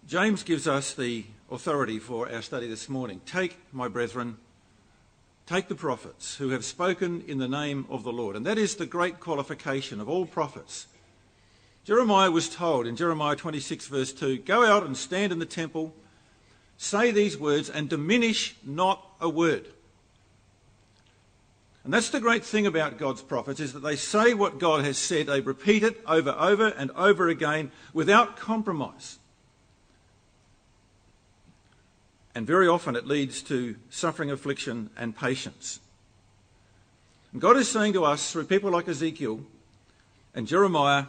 James gives us the authority for our study this morning. Take, my brethren, take the prophets who have spoken in the name of the Lord. And that is the great qualification of all prophets. Jeremiah was told in Jeremiah 26 verse 2, go out and stand in the temple, say these words and diminish not a word. And that's the great thing about God's prophets, is that they say what God has said. They repeat it over and over again without compromise. And very often it leads to suffering, affliction and patience. And God is saying to us through people like Ezekiel and Jeremiah,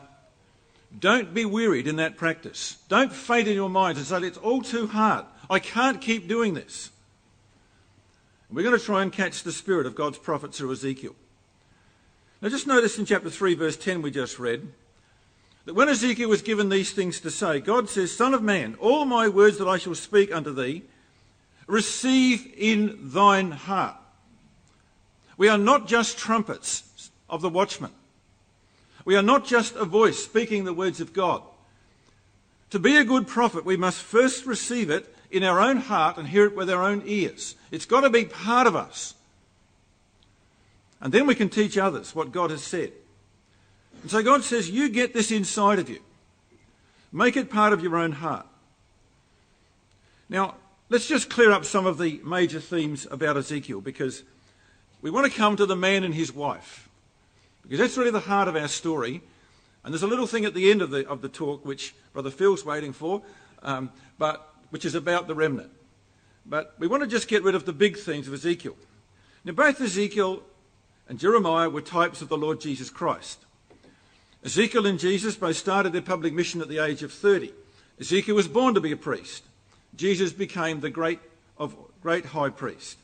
don't be wearied in that practice. Don't faint in your minds and say, it's all too hard. I can't keep doing this. We're going to try and catch the spirit of God's prophet through Ezekiel. Now just notice in chapter 3 verse 10 we just read, that when Ezekiel was given these things to say, God says, Son of man, all my words that I shall speak unto thee, receive in thine heart. We are not just trumpets of the watchman. We are not just a voice speaking the words of God. To be a good prophet, we must first receive it in our own heart and hear it with our own ears. It's got to be part of us. And then we can teach others what God has said. And so God says, you get this inside of you. Make it part of your own heart. Now, let's just clear up some of the major themes about Ezekiel, because we want to come to the man and his wife, because that's really the heart of our story. And there's a little thing at the end of the talk which Brother Phil's waiting for, which is about the remnant. But we want to just get rid of the big themes of Ezekiel. Now, both Ezekiel and Jeremiah were types of the Lord Jesus Christ. Ezekiel and Jesus both started their public mission at the age of 30. Ezekiel was born to be a priest. Jesus became the great high priest.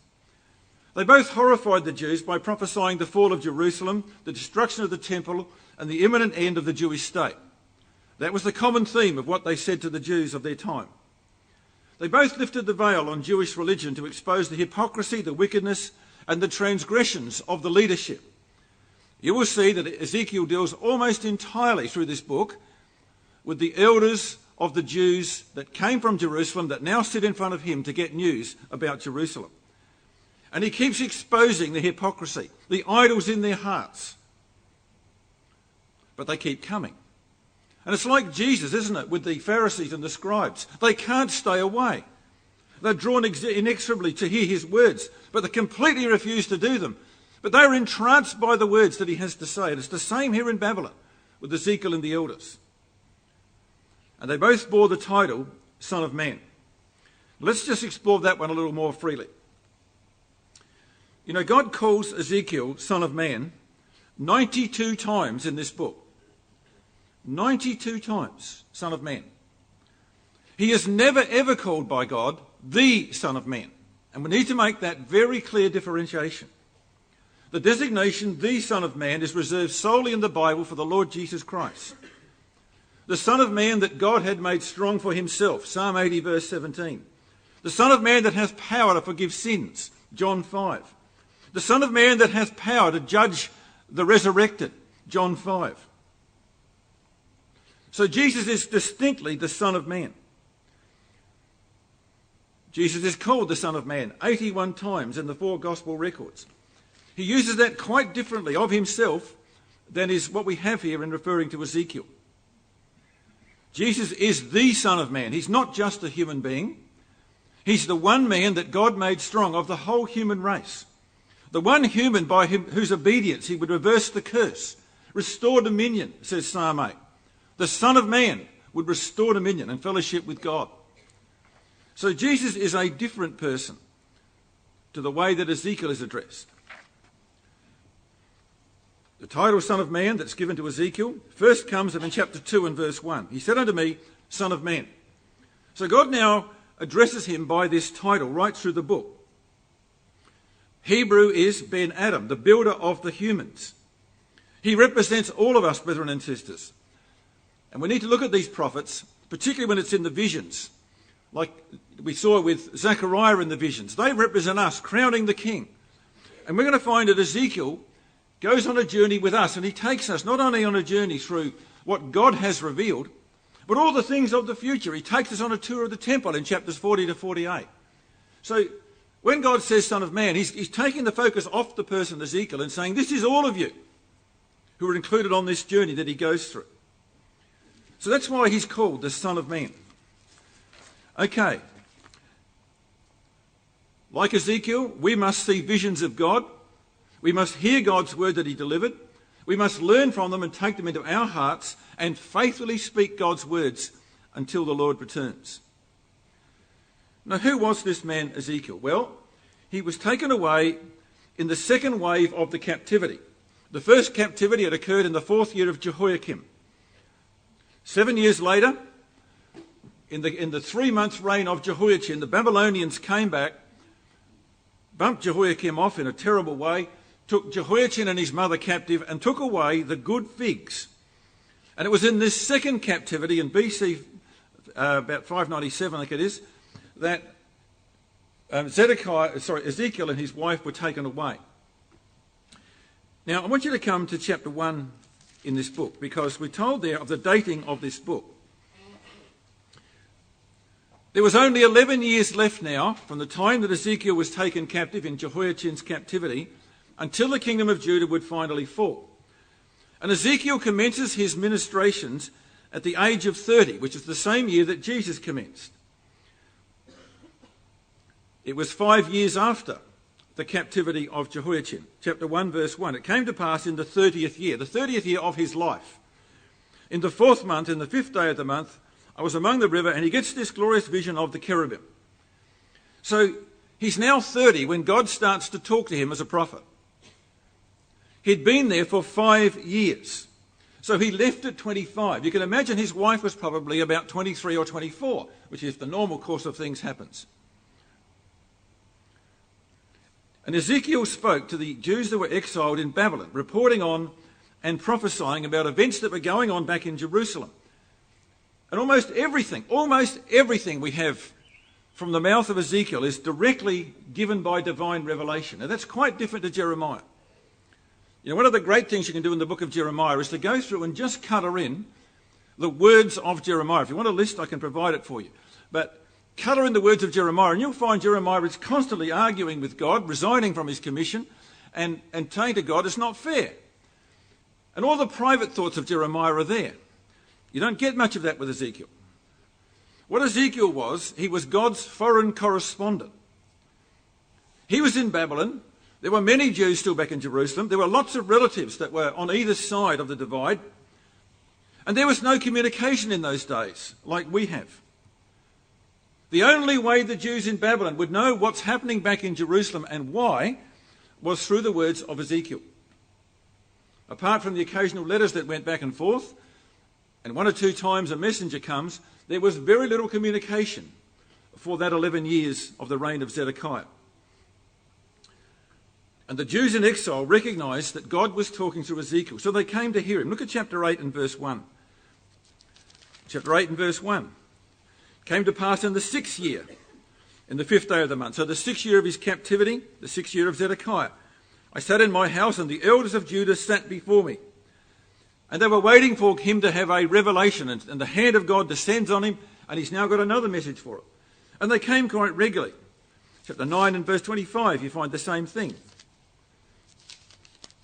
They both horrified the Jews by prophesying the fall of Jerusalem, the destruction of the temple, and the imminent end of the Jewish state. That was the common theme of what they said to the Jews of their time. They both lifted the veil on Jewish religion to expose the hypocrisy, the wickedness, and the transgressions of the leadership. You will see that Ezekiel deals almost entirely through this book with the elders of the Jews that came from Jerusalem that now sit in front of him to get news about Jerusalem. And he keeps exposing the hypocrisy, the idols in their hearts. But they keep coming. And it's like Jesus, isn't it, with the Pharisees and the scribes. They can't stay away. They're drawn inexorably to hear his words, but they completely refuse to do them. But they're entranced by the words that he has to say. And it's the same here in Babylon with Ezekiel and the elders. And they both bore the title Son of Man. Let's just explore that one a little more freely. You know, God calls Ezekiel Son of Man 92 times in this book. 92 times, Son of Man. He is never ever called by God the Son of Man. And we need to make that very clear differentiation. The designation, the Son of Man, is reserved solely in the Bible for the Lord Jesus Christ. The Son of Man that God had made strong for himself, Psalm 80 verse 17. The Son of Man that has power to forgive sins, John 5. The Son of Man that has power to judge the resurrected, John 5. So Jesus is distinctly the Son of Man. Jesus is called the Son of Man 81 times in the 4 gospel records. He uses that quite differently of himself than is what we have here in referring to Ezekiel. Jesus is the Son of Man. He's not just a human being. He's the one man that God made strong of the whole human race. The one human by whose obedience he would reverse the curse, restore dominion, says Psalm 8. The Son of Man would restore dominion and fellowship with God. So Jesus is a different person to the way that Ezekiel is addressed. The title Son of Man that's given to Ezekiel first comes in chapter 2 and verse 1. He said unto me, Son of Man. So God now addresses him by this title right through the book. Hebrew is Ben Adam, the builder of the humans. He represents all of us, brethren and sisters. And we need to look at these prophets, particularly when it's in the visions, like we saw with Zechariah in the visions. They represent us, crowning the king. And we're going to find that Ezekiel goes on a journey with us, and he takes us not only on a journey through what God has revealed, but all the things of the future. He takes us on a tour of the temple in chapters 40 to 48. So when God says Son of Man, he's taking the focus off the person Ezekiel and saying, this is all of you who are included on this journey that he goes through. So that's why he's called the Son of Man. Okay. Like Ezekiel, we must see visions of God. We must hear God's word that he delivered. We must learn from them and take them into our hearts and faithfully speak God's words until the Lord returns. Now, who was this man Ezekiel? Well, he was taken away in the second wave of the captivity. The first captivity had occurred in the 4th year of Jehoiakim. 7 years later, in the 3-month reign of Jehoiachin, the Babylonians came back, bumped Jehoiakim off in a terrible way, took Jehoiachin and his mother captive and took away the good figs. And it was in this second captivity in BC, about 597 I think it is, that Ezekiel and his wife were taken away. Now I want you to come to chapter 1 in this book, because we're told there of the dating of this book. There was only 11 years left now from the time that Ezekiel was taken captive in Jehoiachin's captivity until the kingdom of Judah would finally fall. And Ezekiel commences his ministrations at the age of 30, which is the same year that Jesus commenced. It was 5 years after the captivity of Jehoiachin. Chapter 1, verse 1. It came to pass in the 30th year of his life. In the 4th month, in the 5th day of the month, I was among the river, and he gets this glorious vision of the cherubim. So he's now 30 when God starts to talk to him as a prophet. He'd been there for 5 years. So he left at 25. You can imagine his wife was probably about 23 or 24, which is the normal course of things happens. And Ezekiel spoke to the Jews that were exiled in Babylon, reporting on and prophesying about events that were going on back in Jerusalem. And almost everything we have from the mouth of Ezekiel is directly given by divine revelation. Now that's quite different to Jeremiah. You know, one of the great things you can do in the book of Jeremiah is to go through and just colour in the words of Jeremiah. If you want a list, I can provide it for you. But colour in the words of Jeremiah, and you'll find Jeremiah is constantly arguing with God, resigning from his commission, and saying to God, it's not fair. And all the private thoughts of Jeremiah are there. You don't get much of that with Ezekiel. What Ezekiel was, he was God's foreign correspondent. He was in Babylon. There were many Jews still back in Jerusalem. There were lots of relatives that were on either side of the divide. And there was no communication in those days like we have. The only way the Jews in Babylon would know what's happening back in Jerusalem and why was through the words of Ezekiel. Apart from the occasional letters that went back and forth, and 1 or 2 times a messenger comes, there was very little communication for that 11 years of the reign of Zedekiah. And the Jews in exile recognised that God was talking through Ezekiel, so they came to hear him. Look at chapter 8 and verse 1. Chapter 8 and verse 1. It came to pass in the 6th year, in the 5th day of the month. So the 6th year of his captivity, the 6th year of Zedekiah. I sat in my house, and the elders of Judah sat before me. And they were waiting for him to have a revelation, and the hand of God descends on him, and he's now got another message for it. And they came quite regularly. Chapter 9 and verse 25, you find the same thing.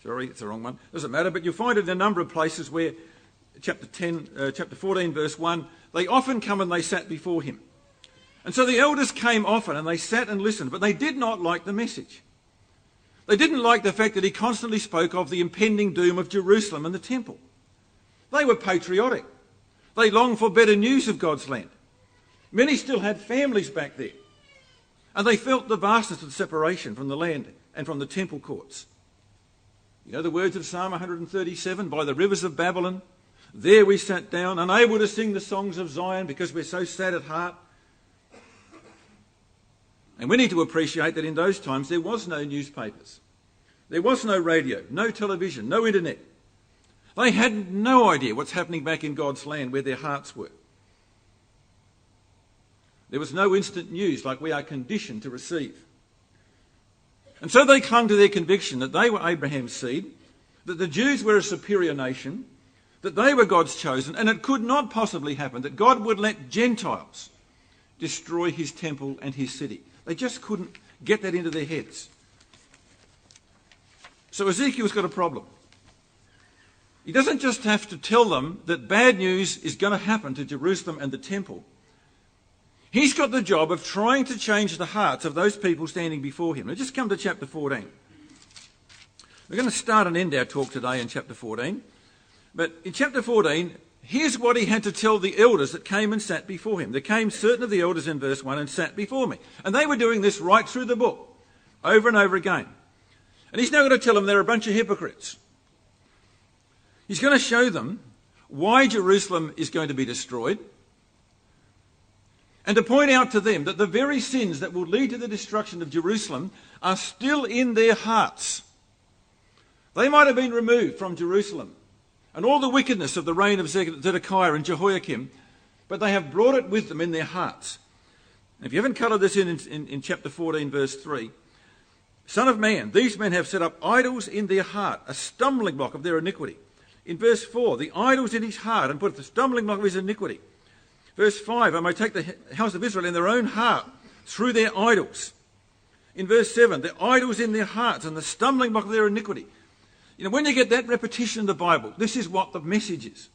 Sorry, it's the wrong one. Doesn't matter, but you'll find it in a number of places where, chapter 14, verse 1, they often come and they sat before him. And so the elders came often and they sat and listened, but they did not like the message. They didn't like the fact that he constantly spoke of the impending doom of Jerusalem and the temple. They were patriotic. They longed for better news of God's land. Many still had families back there. And they felt the vastness of the separation from the land and from the temple courts. You know the words of Psalm 137, by the rivers of Babylon, there we sat down, unable to sing the songs of Zion because we're so sad at heart. And we need to appreciate that in those times there was no newspapers. There was no radio, no television, no internet. They had no idea what's happening back in God's land where their hearts were. There was no instant news like we are conditioned to receive. And so they clung to their conviction that they were Abraham's seed, that the Jews were a superior nation, that they were God's chosen, and it could not possibly happen that God would let Gentiles destroy his temple and his city. They just couldn't get that into their heads. So Ezekiel's got a problem. He doesn't just have to tell them that bad news is going to happen to Jerusalem and the temple. He's got the job of trying to change the hearts of those people standing before him. Now just come to chapter 14. We're going to start and end our talk today in chapter 14. But in chapter 14, here's what he had to tell the elders that came and sat before him. There came certain of the elders in verse 1 and sat before me. And they were doing this right through the book, over and over again. And he's now going to tell them they're a bunch of hypocrites. He's going to show them why Jerusalem is going to be destroyed, and to point out to them that the very sins that will lead to the destruction of Jerusalem are still in their hearts. They might have been removed from Jerusalem and all the wickedness of the reign of Zedekiah and Jehoiakim, but they have brought it with them in their hearts. If you haven't coloured this in chapter 14, verse 3, Son of man, these men have set up idols in their heart, a stumbling block of their iniquity. In verse 4, the idols in his heart, and put the stumbling block of his iniquity. Verse 5, I may take the house of Israel in their own heart through their idols. In verse 7, the idols in their hearts and the stumbling block of their iniquity. You know, when you get that repetition in the Bible, this is what the message is.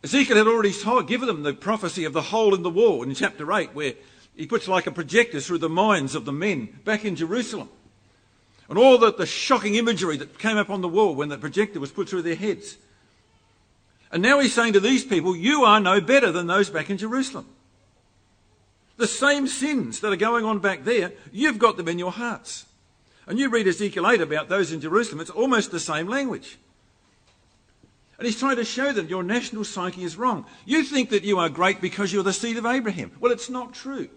Ezekiel had already given them the prophecy of the hole in the wall in chapter 8, where he puts like a projector through the minds of the men back in Jerusalem. And all the shocking imagery that came up on the wall when the projector was put through their heads. And now he's saying to these people, you are no better than those back in Jerusalem. The same sins that are going on back there, you've got them in your hearts. And you read Ezekiel 8 about those in Jerusalem, it's almost the same language. And he's trying to show them your national psyche is wrong. You think that you are great because you're the seed of Abraham. Well, it's not true.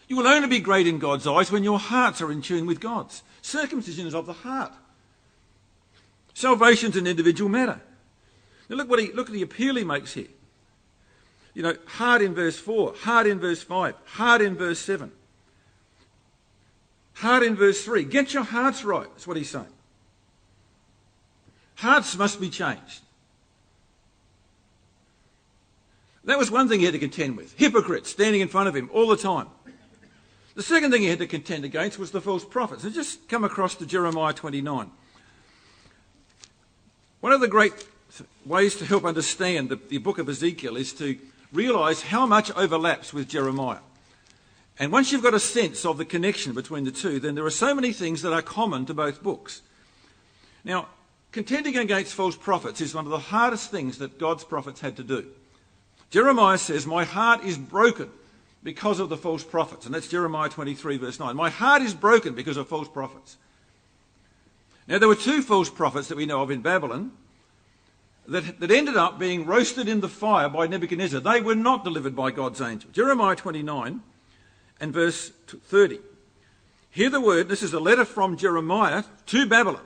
You will only be great in God's eyes when your hearts are in tune with God's. Circumcision is of the heart. Salvation's an individual matter. Now look at the appeal he makes here. You know, heart in verse 4, heart in verse 5, heart in verse 7. Heart in verse 3. Get your hearts right, that's what he's saying. Hearts must be changed. That was one thing he had to contend with. Hypocrites standing in front of him all the time. The second thing he had to contend against was the false prophets. And just come across to Jeremiah 29. One of the great ways to help understand the book of Ezekiel is to realise how much overlaps with Jeremiah. And once you've got a sense of the connection between the two, then there are so many things that are common to both books. Now, contending against false prophets is one of the hardest things that God's prophets had to do. Jeremiah says, my heart is broken because of the false prophets. And that's Jeremiah 23, verse 9. My heart is broken because of false prophets. Now, there were two false prophets that we know of in Babylon that ended up being roasted in the fire by Nebuchadnezzar. They were not delivered by God's angel. Jeremiah 29 and verse 30. Hear the word, this is a letter from Jeremiah to Babylon.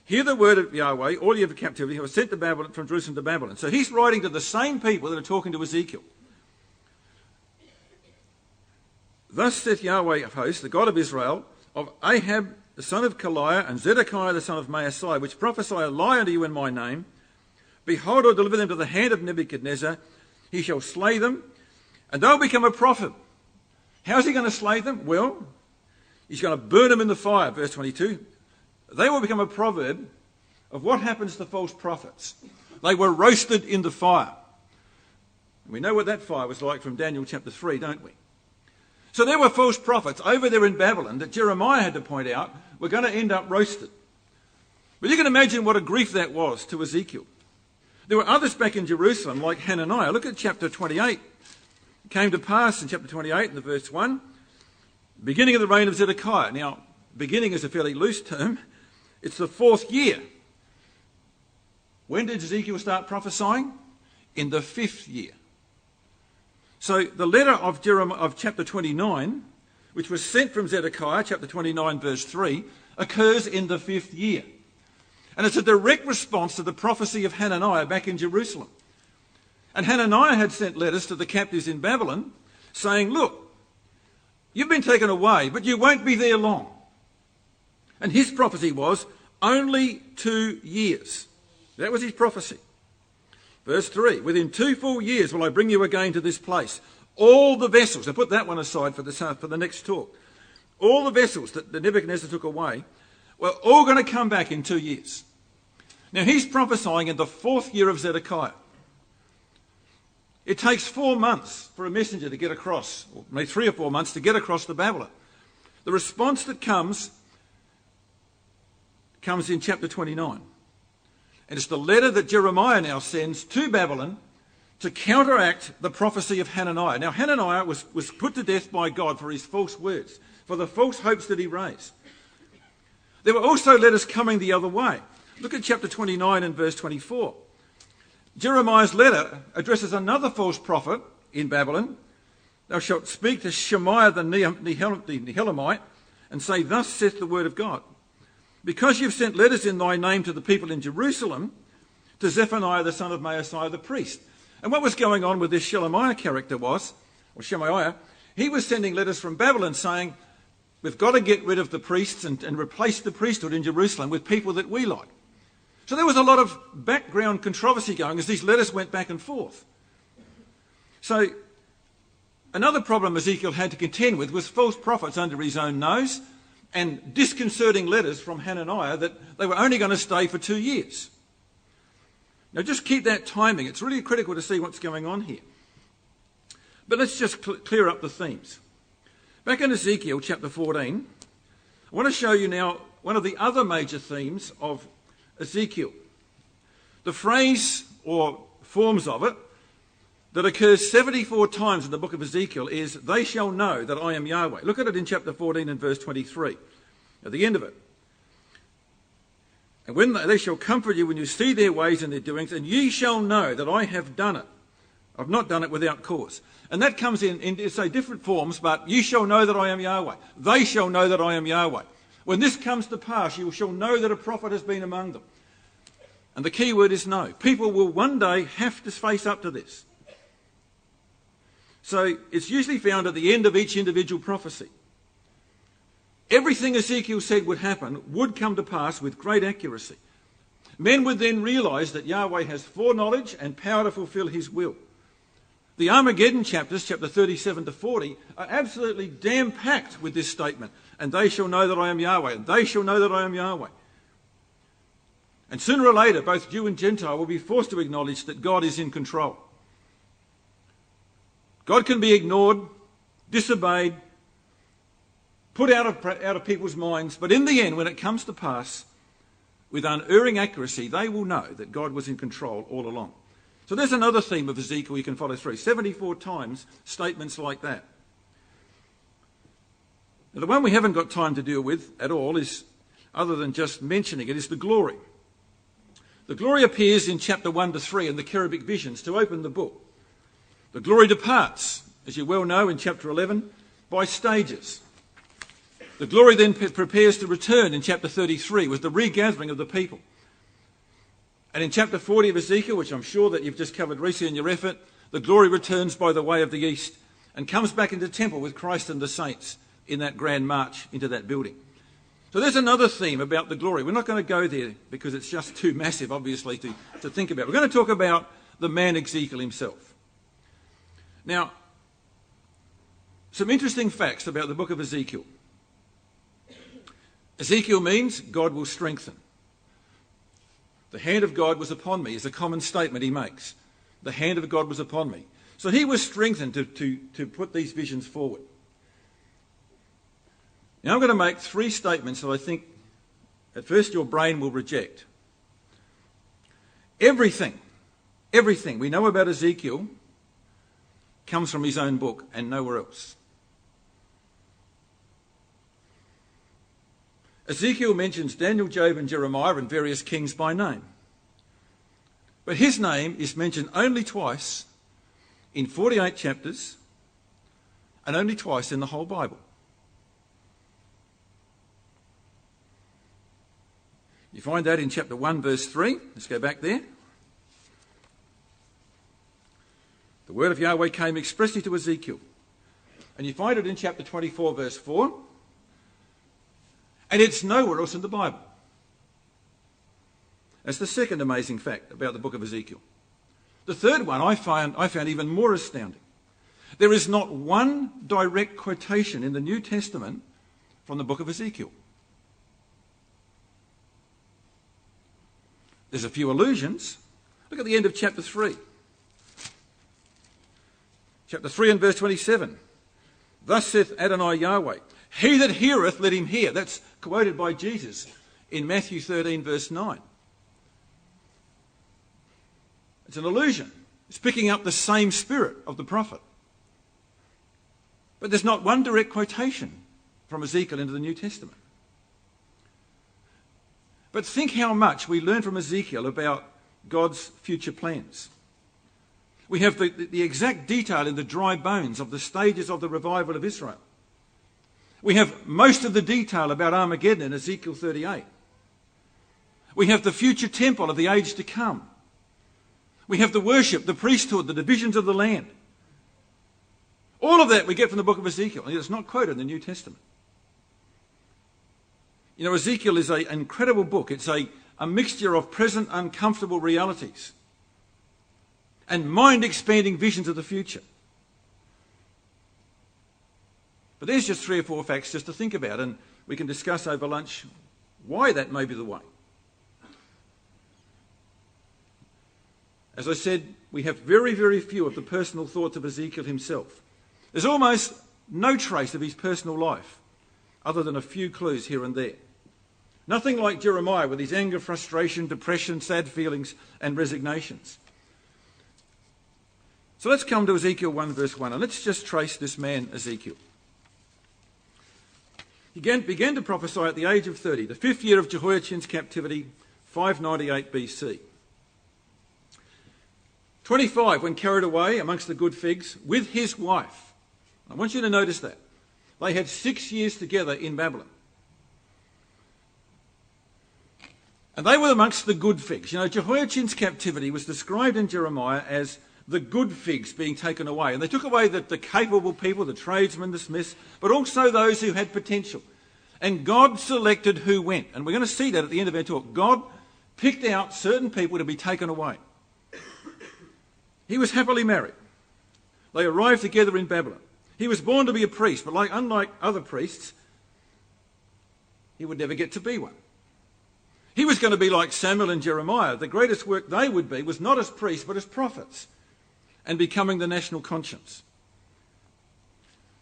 Hear the word of Yahweh, all you of captivity, who are sent to Babylon, from Jerusalem to Babylon. So he's writing to the same people that are talking to Ezekiel. Thus saith Yahweh of hosts, the God of Israel, of Ahab the son of Kaliah and Zedekiah the son of Maasai, which prophesy a lie unto you in my name, behold, I'll deliver them to the hand of Nebuchadnezzar. He shall slay them, and they'll become a prophet. How's he going to slay them? Well, he's going to burn them in the fire, verse 22. They will become a proverb of what happens to false prophets. They were roasted in the fire. And we know what that fire was like from Daniel chapter 3, don't we? So there were false prophets over there in Babylon that Jeremiah had to point out were going to end up roasted. But you can imagine what a grief that was to Ezekiel. There were others back in Jerusalem like Hananiah. Look at chapter 28. It came to pass in chapter 28 in the verse 1, beginning of the reign of Zedekiah. Now, beginning is a fairly loose term. It's the 4th year. When did Ezekiel start prophesying? In the 5th year. So the letter of chapter 29, which was sent from Zedekiah, chapter 29, verse 3, occurs in the 5th year. And it's a direct response to the prophecy of Hananiah back in Jerusalem. And Hananiah had sent letters to the captives in Babylon saying, look, you've been taken away, but you won't be there long. And his prophecy was only 2 years. That was his prophecy. Verse 3, within 2 full years will I bring you again to this place. All the vessels, I put that one aside for the next talk. All the vessels that Nebuchadnezzar took away were all going to come back in 2 years. Now he's prophesying in the 4th year of Zedekiah. It takes 4 months for a messenger to get across, or maybe 3 or 4 months to get across to Babylon. The response that comes in chapter 29. And it's the letter that Jeremiah now sends to Babylon to counteract the prophecy of Hananiah. Now Hananiah was put to death by God for his false words, for the false hopes that he raised. There were also letters coming the other way. Look at chapter 29 and verse 24. Jeremiah's letter addresses another false prophet in Babylon. Thou shalt speak to Shemaiah the Nehelamite and say, thus saith the word of God. Because you've sent letters in thy name to the people in Jerusalem, to Zephaniah the son of Maaseiah the priest. And what was going on with this Shemaiah character was, or Shemaiah, he was sending letters from Babylon saying, we've got to get rid of the priests and replace the priesthood in Jerusalem with people that we like. So there was a lot of background controversy going as these letters went back and forth. So another problem Ezekiel had to contend with was false prophets under his own nose and disconcerting letters from Hananiah that they were only going to stay for 2 years. Now just keep that timing. It's really critical to see what's going on here. But let's just clear up the themes. Back in Ezekiel chapter 14, I want to show you now one of the other major themes of Ezekiel. The phrase or forms of it that occurs 74 times in the book of Ezekiel is, they shall know that I am Yahweh. Look at it in chapter 14 and verse 23, at the end of it. And when they shall comfort you when you see their ways and their doings, and ye shall know that I have done it. I've not done it without cause. And that comes in say, different forms, but ye shall know that I am Yahweh. They shall know that I am Yahweh. When this comes to pass, you shall know that a prophet has been among them. And the key word is know. People will one day have to face up to this. So it's usually found at the end of each individual prophecy. Everything Ezekiel said would happen would come to pass with great accuracy. Men would then realise that Yahweh has foreknowledge and power to fulfil his will. The Armageddon chapters, chapter 37 to 40, are absolutely damn-packed with this statement. And they shall know that I am Yahweh. And they shall know that I am Yahweh. And sooner or later, both Jew and Gentile will be forced to acknowledge that God is in control. God can be ignored, disobeyed, put out of people's minds. But in the end, when it comes to pass, with unerring accuracy, they will know that God was in control all along. So there's another theme of Ezekiel you can follow through. 74 times, statements like that. Now, the one we haven't got time to deal with at all is, other than just mentioning it, is the glory. The glory appears in chapter 1 to 3 in the cherubic visions to open the book. The glory departs, as you well know, in chapter 11, by stages. The glory then prepares to return in chapter 33 with the regathering of the people. And in chapter 40 of Ezekiel, which I'm sure that you've just covered recently in your effort, the glory returns by the way of the east and comes back into the temple with Christ and the saints in that grand march into that building. So there's another theme about the glory. We're not going to go there because it's just too massive, obviously, to think about. We're going to talk about the man Ezekiel himself. Now, some interesting facts about the book of Ezekiel. Ezekiel means God will strengthen. The hand of God was upon me is a common statement he makes. The hand of God was upon me. So he was strengthened to put these visions forward. Now I'm going to make 3 statements that I think at first your brain will reject. Everything we know about Ezekiel comes from his own book and nowhere else. Ezekiel mentions Daniel, Job and Jeremiah and various kings by name. But his name is mentioned only twice in 48 chapters and only twice in the whole Bible. You find that in chapter 1 verse 3. Let's go back there. The word of Yahweh came expressly to Ezekiel. And you find it in chapter 24 verse 4. And it's nowhere else in the Bible. That's the second amazing fact about the book of Ezekiel. The third one I found even more astounding. There is not one direct quotation in the New Testament from the book of Ezekiel. There's a few allusions. Look at the end of chapter 3. Chapter 3 and verse 27. Thus saith Adonai Yahweh, he that heareth, let him hear. That's quoted by Jesus in Matthew 13 verse 9. It's an allusion. It's picking up the same spirit of the prophet. But there's not one direct quotation from Ezekiel into the New Testament. But think how much we learn from Ezekiel about God's future plans. We have the exact detail in the dry bones of the stages of the revival of Israel. We have most of the detail about Armageddon in Ezekiel 38. We have the future temple of the age to come. We have the worship, the priesthood, the divisions of the land. All of that we get from the book of Ezekiel, and it's not quoted in the New Testament. You know, Ezekiel is an incredible book. It's a mixture of present uncomfortable realities and mind-expanding visions of the future. But there's just 3 or 4 facts just to think about, and we can discuss over lunch why that may be the way. As I said, we have very, very few of the personal thoughts of Ezekiel himself. There's almost no trace of his personal life, other than a few clues here and there. Nothing like Jeremiah with his anger, frustration, depression, sad feelings and resignations. So let's come to Ezekiel 1 verse 1 and let's just trace this man Ezekiel. He began to prophesy at the age of 30, the 5th year of Jehoiachin's captivity, 598 BC. 25, when carried away amongst the good figs with his wife. I want you to notice that. They had 6 years together in Babylon. And they were amongst the good figs. You know, Jehoiachin's captivity was described in Jeremiah as the good figs being taken away. And they took away the capable people, the tradesmen, the smiths, but also those who had potential. And God selected who went. And we're going to see that at the end of our talk. God picked out certain people to be taken away. He was happily married. They arrived together in Babylon. He was born to be a priest, but unlike other priests, he would never get to be one. He was going to be like Samuel and Jeremiah. The greatest work they would be was not as priests, but as prophets, and becoming the national conscience.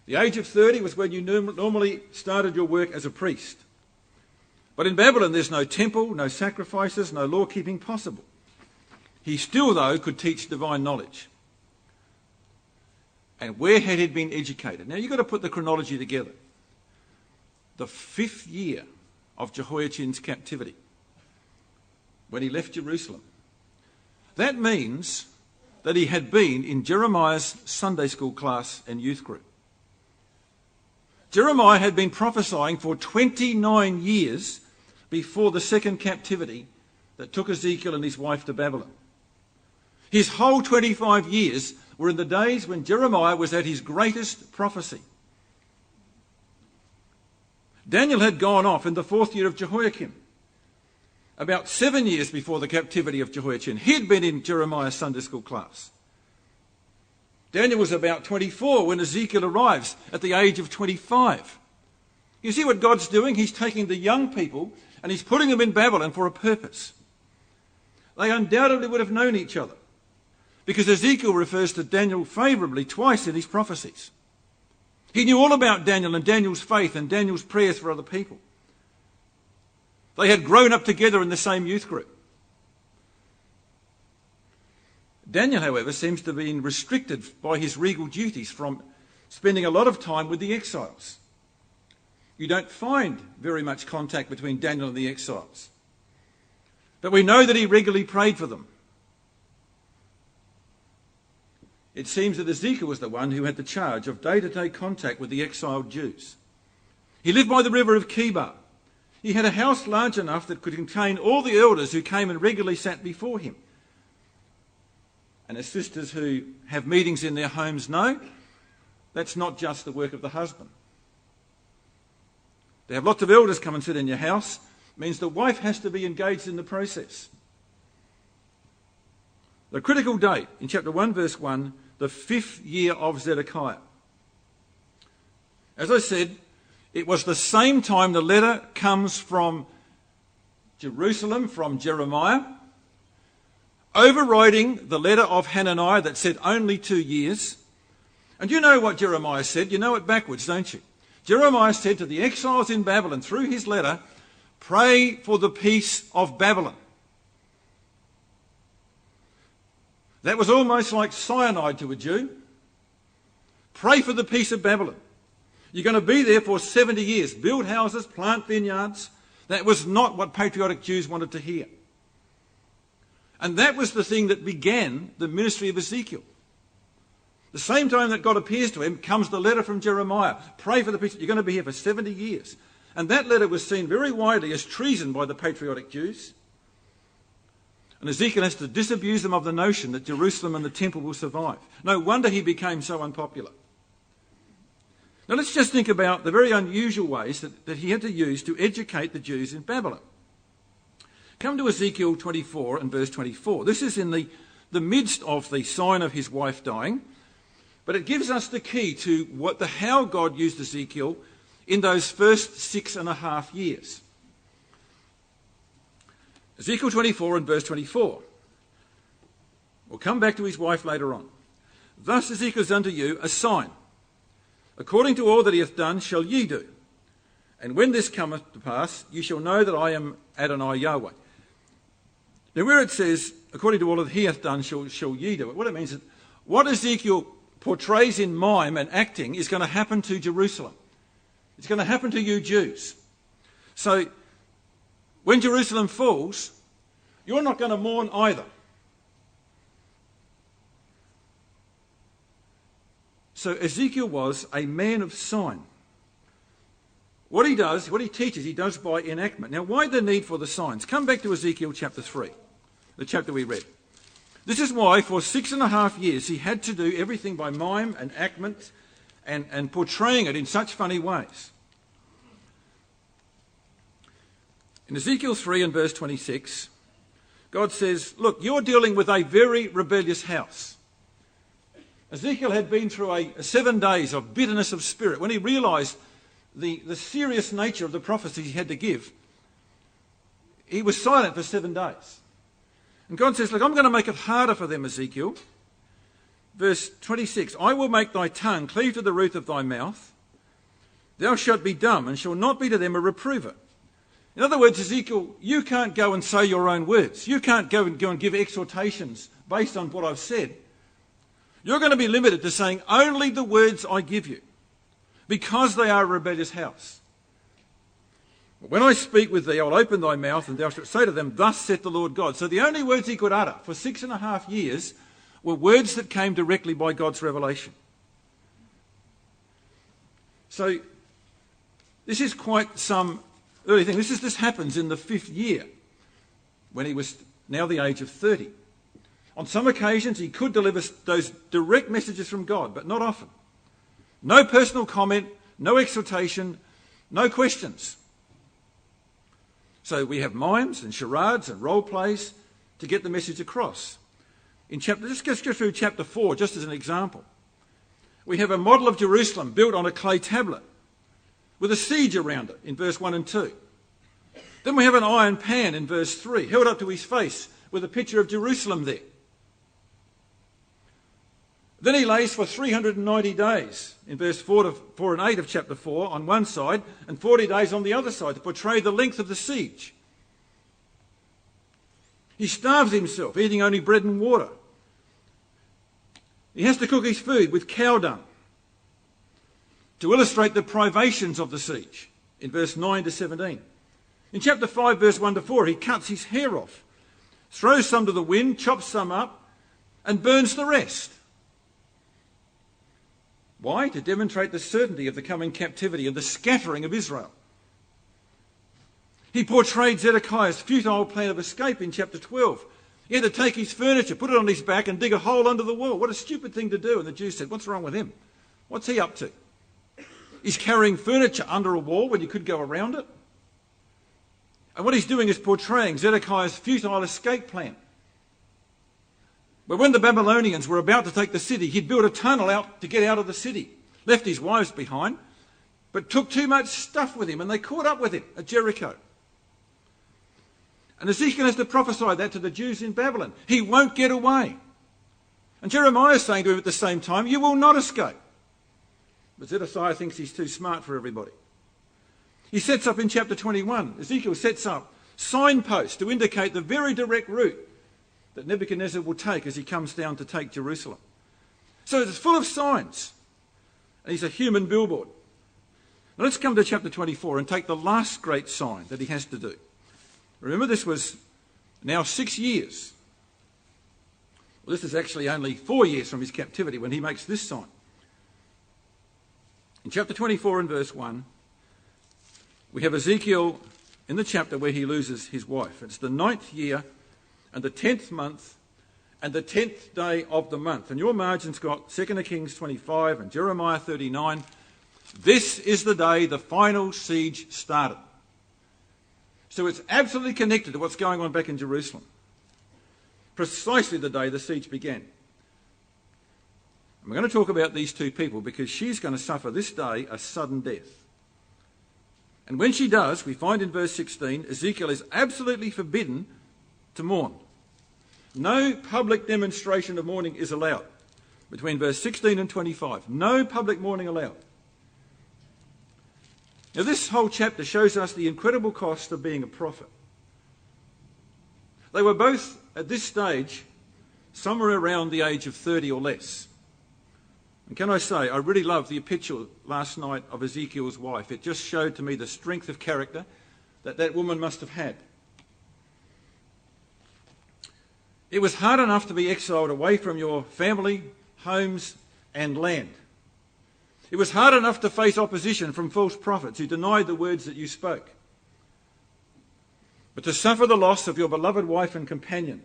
The age of 30 was when you normally started your work as a priest. But in Babylon, there's no temple, no sacrifices, no law-keeping possible. He still, though, could teach divine knowledge. And where had he been educated? Now, you've got to put the chronology together. The 5th year of Jehoiachin's captivity, when he left Jerusalem. That means that he had been in Jeremiah's Sunday school class and youth group. Jeremiah had been prophesying for 29 years before the second captivity that took Ezekiel and his wife to Babylon. His whole 25 years were in the days when Jeremiah was at his greatest prophecy. Daniel had gone off in the 4th year of Jehoiakim, about 7 years before the captivity of Jehoiachin. He'd been in Jeremiah's Sunday school class. Daniel was about 24 when Ezekiel arrives at the age of 25. You see what God's doing? He's taking the young people and he's putting them in Babylon for a purpose. They undoubtedly would have known each other, because Ezekiel refers to Daniel favourably twice in his prophecies. He knew all about Daniel and Daniel's faith and Daniel's prayers for other people. They had grown up together in the same youth group. Daniel, however, seems to have been restricted by his regal duties from spending a lot of time with the exiles. You don't find very much contact between Daniel and the exiles. But we know that he regularly prayed for them. It seems that Ezekiel was the one who had the charge of day-to-day contact with the exiled Jews. He lived by the river of Kibar. He had a house large enough that could contain all the elders who came and regularly sat before him. And as sisters who have meetings in their homes know, that's not just the work of the husband. To have lots of elders come and sit in your house means the wife has to be engaged in the process. The critical date in chapter 1 verse 1, the 5th year of Zedekiah. As I said, it was the same time the letter comes from Jerusalem, from Jeremiah, overriding the letter of Hananiah that said only 2 years. And you know what Jeremiah said? You know it backwards, don't you? Jeremiah said to the exiles in Babylon through his letter, pray for the peace of Babylon. That was almost like cyanide to a Jew. Pray for the peace of Babylon. You're going to be there for 70 years. Build houses, plant vineyards. That was not what patriotic Jews wanted to hear. And that was the thing that began the ministry of Ezekiel. The same time that God appears to him comes the letter from Jeremiah. Pray for the peace. You're going to be here for 70 years. And that letter was seen very widely as treason by the patriotic Jews. And Ezekiel has to disabuse them of the notion that Jerusalem and the temple will survive. No wonder he became so unpopular. Now let's just think about the very unusual ways that he had to use to educate the Jews in Babylon. Come to Ezekiel 24 and verse 24. This is in the midst of the sign of his wife dying, but it gives us the key to how God used Ezekiel in those first 6.5 years. Ezekiel 24 and verse 24. We'll come back to his wife later on. Thus Ezekiel is unto you a sign. According to all that he hath done shall ye do. And when this cometh to pass, ye shall know that I am Adonai Yahweh. Now where it says, according to all that he hath done shall ye do it, what it means is what Ezekiel portrays in mime and acting is going to happen to Jerusalem. It's going to happen to you Jews. So when Jerusalem falls, you're not going to mourn either. So Ezekiel was a man of sign. What he does, what he teaches, he does by enactment. Now, why the need for the signs? Come back to Ezekiel chapter 3, the chapter we read. This is why for 6.5 years he had to do everything by mime and enactment and portraying it in such funny ways. In Ezekiel 3 and verse 26, God says, look, you're dealing with a very rebellious house. Ezekiel had been through 7 days of bitterness of spirit. When he realised the serious nature of the prophecy he had to give, he was silent for 7 days. And God says, look, I'm going to make it harder for them, Ezekiel. Verse 26, I will make thy tongue cleave to the roof of thy mouth. Thou shalt be dumb, and shall not be to them a reprover. In other words, Ezekiel, you can't go and say your own words. You can't go and give exhortations based on what I've said. You're going to be limited to saying only the words I give you, because they are a rebellious house. When I speak with thee, I'll open thy mouth, and thou shalt say to them, thus saith the Lord God. So the only words he could utter for 6.5 years were words that came directly by God's revelation. So this is quite some early thing. This happens in the 5th year, when he was now the age of 30. On some occasions, he could deliver those direct messages from God, but not often. No personal comment, no exhortation, no questions. So we have mimes and charades and role plays to get the message across. Let's go through chapter 4, just as an example. We have a model of Jerusalem built on a clay tablet with a siege around it in verse 1 and 2. Then we have an iron pan in verse 3, held up to his face with a picture of Jerusalem there. Then he lays for 390 days in verse 4 and 8 of chapter 4 on one side and 40 days on the other side to portray the length of the siege. He starves himself, eating only bread and water. He has to cook his food with cow dung to illustrate the privations of the siege in verse 9 to 17. In chapter 5, verse 1 to 4, he cuts his hair off, throws some to the wind, chops some up, and burns the rest. Why? To demonstrate the certainty of the coming captivity and the scattering of Israel. He portrayed Zedekiah's futile plan of escape in chapter 12. He had to take his furniture, put it on his back and dig a hole under the wall. What a stupid thing to do. And the Jews said, what's wrong with him? What's he up to? He's carrying furniture under a wall when you could go around it. And what he's doing is portraying Zedekiah's futile escape plan. But when the Babylonians were about to take the city, he'd built a tunnel out to get out of the city, left his wives behind, but took too much stuff with him, and they caught up with him at Jericho. And Ezekiel has to prophesy that to the Jews in Babylon. He won't get away. And Jeremiah is saying to him at the same time, you will not escape. But Zedekiah thinks he's too smart for everybody. He sets up in chapter 21, Ezekiel sets up signposts to indicate the very direct route that Nebuchadnezzar will take as he comes down to take Jerusalem. So it's full of signs. And he's a human billboard. Now let's come to chapter 24 and take the last great sign that he has to do. Remember, this was now 6 years. Well, this is actually only 4 years from his captivity when he makes this sign. In chapter 24 and verse 1, we have Ezekiel in the chapter where he loses his wife. It's the 9th year and the 10th month and the 10th day of the month. And your margin's got 2 Kings 25 and Jeremiah 39. This is the day the final siege started. So it's absolutely connected to what's going on back in Jerusalem. Precisely the day the siege began. And we're going to talk about these two people because she's going to suffer this day a sudden death. And when she does, we find in verse 16, Ezekiel is absolutely forbidden to mourn. No public demonstration of mourning is allowed. Between verse 16 and 25, no public mourning allowed. Now this whole chapter shows us the incredible cost of being a prophet. They were both, at this stage, somewhere around the age of 30 or less. And can I say, I really loved the picture last night of Ezekiel's wife. It just showed to me the strength of character that that woman must have had. It was hard enough to be exiled away from your family, homes, and land. It was hard enough to face opposition from false prophets who denied the words that you spoke. But to suffer the loss of your beloved wife and companion,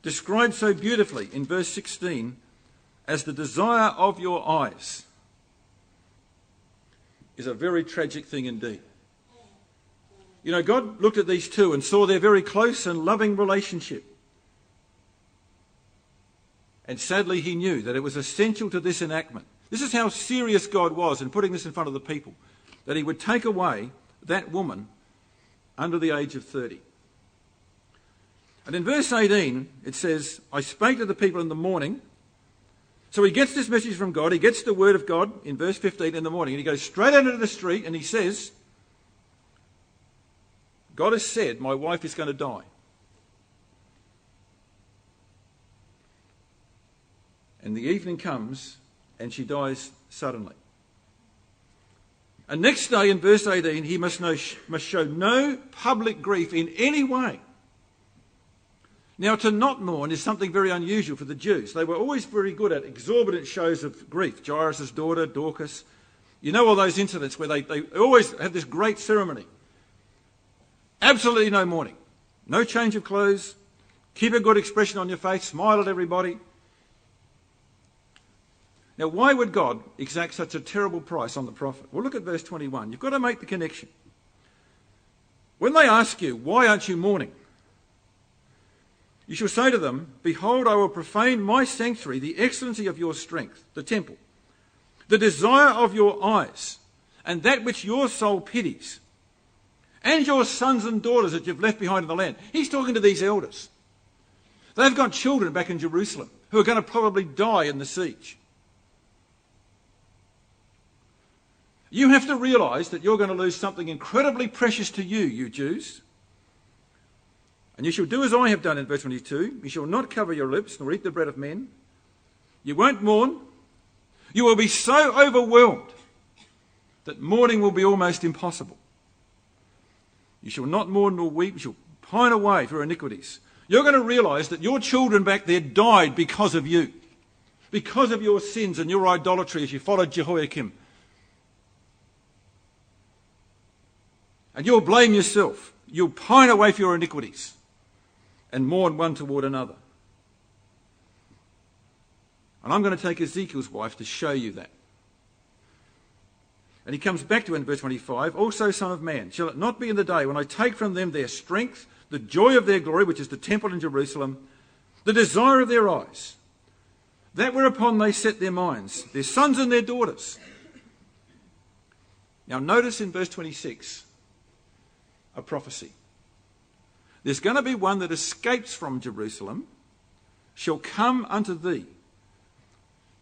described so beautifully in verse 16 as the desire of your eyes, is a very tragic thing indeed. You know, God looked at these two and saw their very close and loving relationship. And sadly, he knew that it was essential to this enactment. This is how serious God was in putting this in front of the people, that he would take away that woman under the age of 30. And in verse 18, it says, I spake to the people in the morning. So he gets this message from God. He gets the word of God in verse 15 in the morning. And he goes straight out into the street and he says, God has said, my wife is going to die. And the evening comes and she dies suddenly. And next day in verse 18, he must show no public grief in any way. Now, to not mourn is something very unusual for the Jews. They were always very good at exorbitant shows of grief. Jairus' daughter, Dorcas. You know all those incidents where they always have this great ceremony. Absolutely no mourning. No change of clothes. Keep a good expression on your face. Smile at everybody. Now, why would God exact such a terrible price on the prophet? Well, look at verse 21. You've got to make the connection. When they ask you, why aren't you mourning? You shall say to them, behold, I will profane my sanctuary, the excellency of your strength, the temple, the desire of your eyes, and that which your soul pities, and your sons and daughters that you've left behind in the land. He's talking to these elders. They've got children back in Jerusalem who are going to probably die in the siege. You have to realise that you're going to lose something incredibly precious to you, you Jews. And you shall do as I have done in verse 22. You shall not cover your lips, nor eat the bread of men. You won't mourn. You will be so overwhelmed that mourning will be almost impossible. You shall not mourn nor weep. You shall pine away for iniquities. You're going to realise that your children back there died because of you, because of your sins and your idolatry as you followed Jehoiakim. And you'll blame yourself. You'll pine away for your iniquities and mourn one toward another. And I'm going to take Ezekiel's wife to show you that. And he comes back to it in verse 25. Also, son of man, shall it not be in the day when I take from them their strength, the joy of their glory, which is the temple in Jerusalem, the desire of their eyes, that whereupon they set their minds, their sons and their daughters. Now notice in verse 26, a prophecy. There's going to be one that escapes from Jerusalem, shall come unto thee.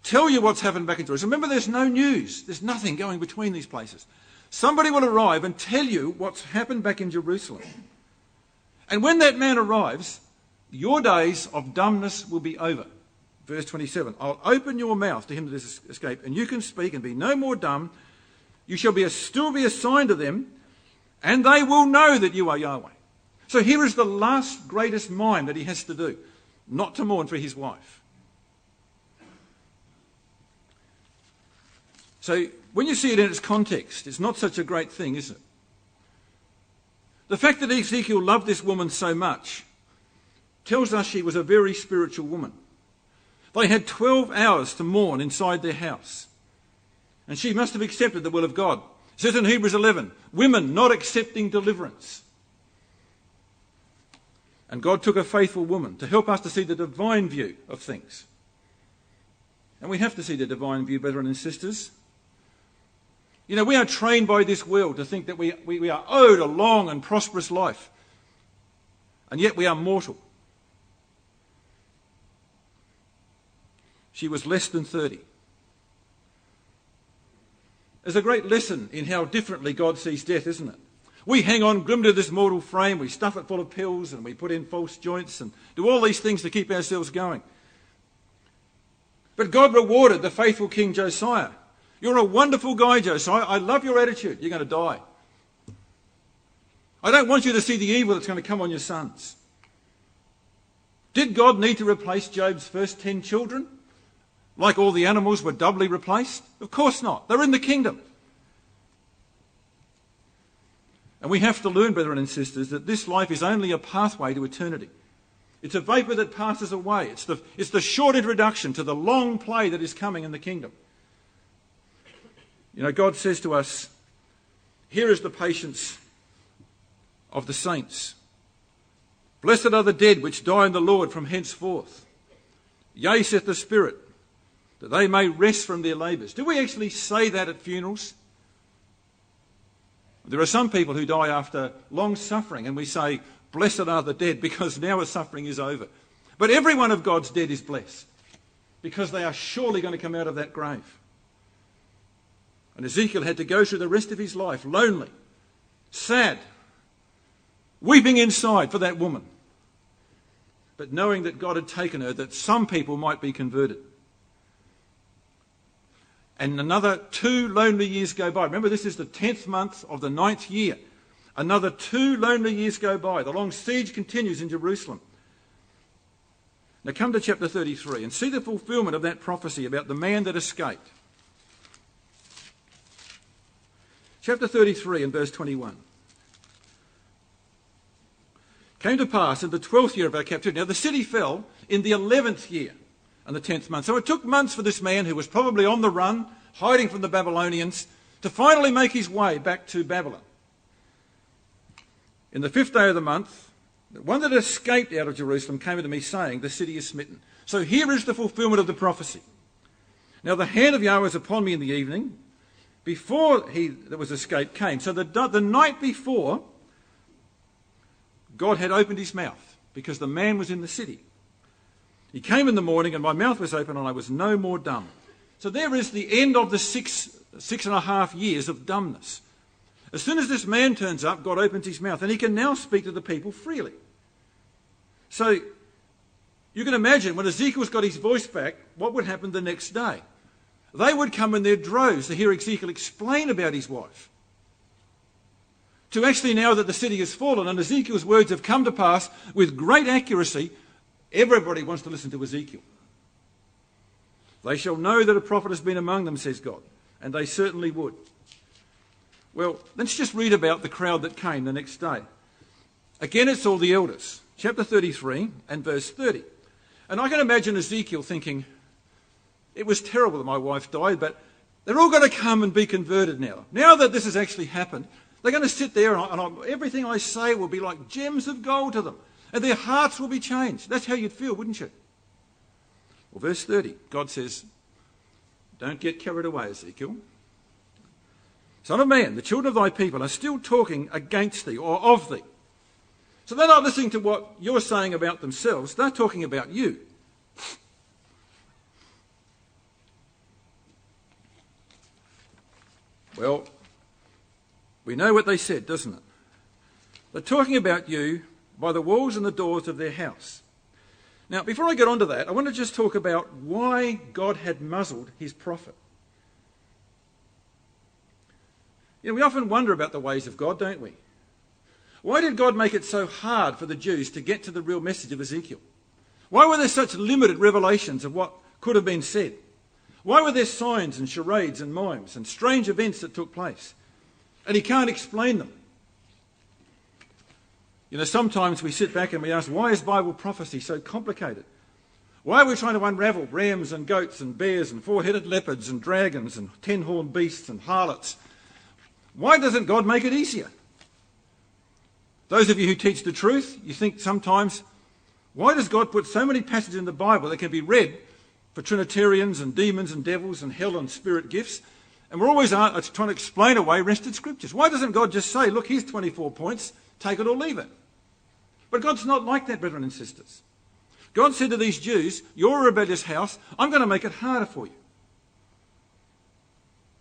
Tell you what's happened back in Jerusalem. Remember, there's no news. There's nothing going between these places. Somebody will arrive and tell you what's happened back in Jerusalem. And when that man arrives, your days of dumbness will be over. Verse 27, I'll open your mouth to him that has escaped, and you can speak and be no more dumb. You shall still be a sign to them, and they will know that you are Yahweh. So here is the last greatest mime that he has to do, not to mourn for his wife. So when you see it in its context, it's not such a great thing, is it? The fact that Ezekiel loved this woman so much tells us she was a very spiritual woman. They had 12 hours to mourn inside their house. And she must have accepted the will of God. It says in Hebrews 11, women not accepting deliverance. And God took a faithful woman to help us to see the divine view of things. And we have to see the divine view, brethren and sisters. You know, we are trained by this world to think that we are owed a long and prosperous life. And yet we are mortal. She was less than 30. There's a great lesson in how differently God sees death, isn't it? We hang on grim to this mortal frame, we stuff it full of pills and we put in false joints and do all these things to keep ourselves going. But God rewarded the faithful King Josiah. You're a wonderful guy, Josiah. I love your attitude. You're going to die. I don't want you to see the evil that's going to come on your sons. Did God need to replace Job's first 10 children? Like all the animals were doubly replaced? Of course not. They're in the kingdom. And we have to learn, brethren and sisters, that this life is only a pathway to eternity. It's a vapour that passes away. It's the short introduction to the long play that is coming in the kingdom. You know, God says to us, here is the patience of the saints. Blessed are the dead which die in the Lord from henceforth. Yea, saith the Spirit, that they may rest from their labours. Do we actually say that at funerals? There are some people who die after long suffering and we say, blessed are the dead, because now a suffering is over. But every one of God's dead is blessed, because they are surely going to come out of that grave. And Ezekiel had to go through the rest of his life lonely, sad, weeping inside for that woman, but knowing that God had taken her, that some people might be converted. And another 2 lonely years go by. Remember, this is the 10th month of the 9th year. Another 2 lonely years go by. The long siege continues in Jerusalem. Now come to chapter 33 and see the fulfilment of that prophecy about the man that escaped. Chapter 33 and verse 21. Came to pass in the 12th year of our captivity. Now the city fell in the 11th year and the 10th month. So it took months for this man, who was probably on the run, hiding from the Babylonians, to finally make his way back to Babylon. In the 5th day of the month, the one that escaped out of Jerusalem came unto me, saying, the city is smitten. So here is the fulfilment of the prophecy. Now the hand of Yahweh was upon me in the evening, before he that was escaped came. So the night before, God had opened his mouth, because the man was in the city. He came in the morning, and my mouth was open, and I was no more dumb. So there is the end of the 6.5 years of dumbness. As soon as this man turns up, God opens his mouth, and he can now speak to the people freely. So you can imagine, when Ezekiel's got his voice back, what would happen the next day? They would come in their droves to hear Ezekiel explain about his wife. To actually, now that the city has fallen and Ezekiel's words have come to pass with great accuracy, everybody wants to listen to Ezekiel. They shall know that a prophet has been among them, says God. And they certainly would. Well, let's just read about the crowd that came the next day. Again, it's all the elders. Chapter 33 and verse 30. And I can imagine Ezekiel thinking, it was terrible that my wife died, but they're all going to come and be converted now. Now that this has actually happened, they're going to sit there and everything I say will be like gems of gold to them. and their hearts will be changed. That's how you'd feel, wouldn't you? Well, verse 30, God says, don't get carried away, Ezekiel. Son of man, the children of thy people are still talking against thee or of thee. So they're not listening to what you're saying about themselves. They're talking about you. Well, we know what they said, doesn't it? They're talking about you by the walls and the doors of their house. Now, before I get on to that, I want to just talk about why God had muzzled his prophet. You know, we often wonder about the ways of God, don't we? Why did God make it so hard for the Jews to get to the real message of Ezekiel? Why were there such limited revelations of what could have been said? Why were there signs and charades and mimes and strange events that took place? And he can't explain them. You know, sometimes we sit back and we ask, why is Bible prophecy so complicated? Why are we trying to unravel rams and goats and bears and four-headed leopards and dragons and ten-horned beasts and harlots? Why doesn't God make it easier? Those of you who teach the truth, you think sometimes, why does God put so many passages in the Bible that can be read for Trinitarians and demons and devils and hell and spirit gifts? And we're always trying to explain away rested scriptures. Why doesn't God just say, look, here's 24 points, take it or leave it? But God's not like that, brethren and sisters. God said to these Jews, you're a rebellious house, I'm going to make it harder for you.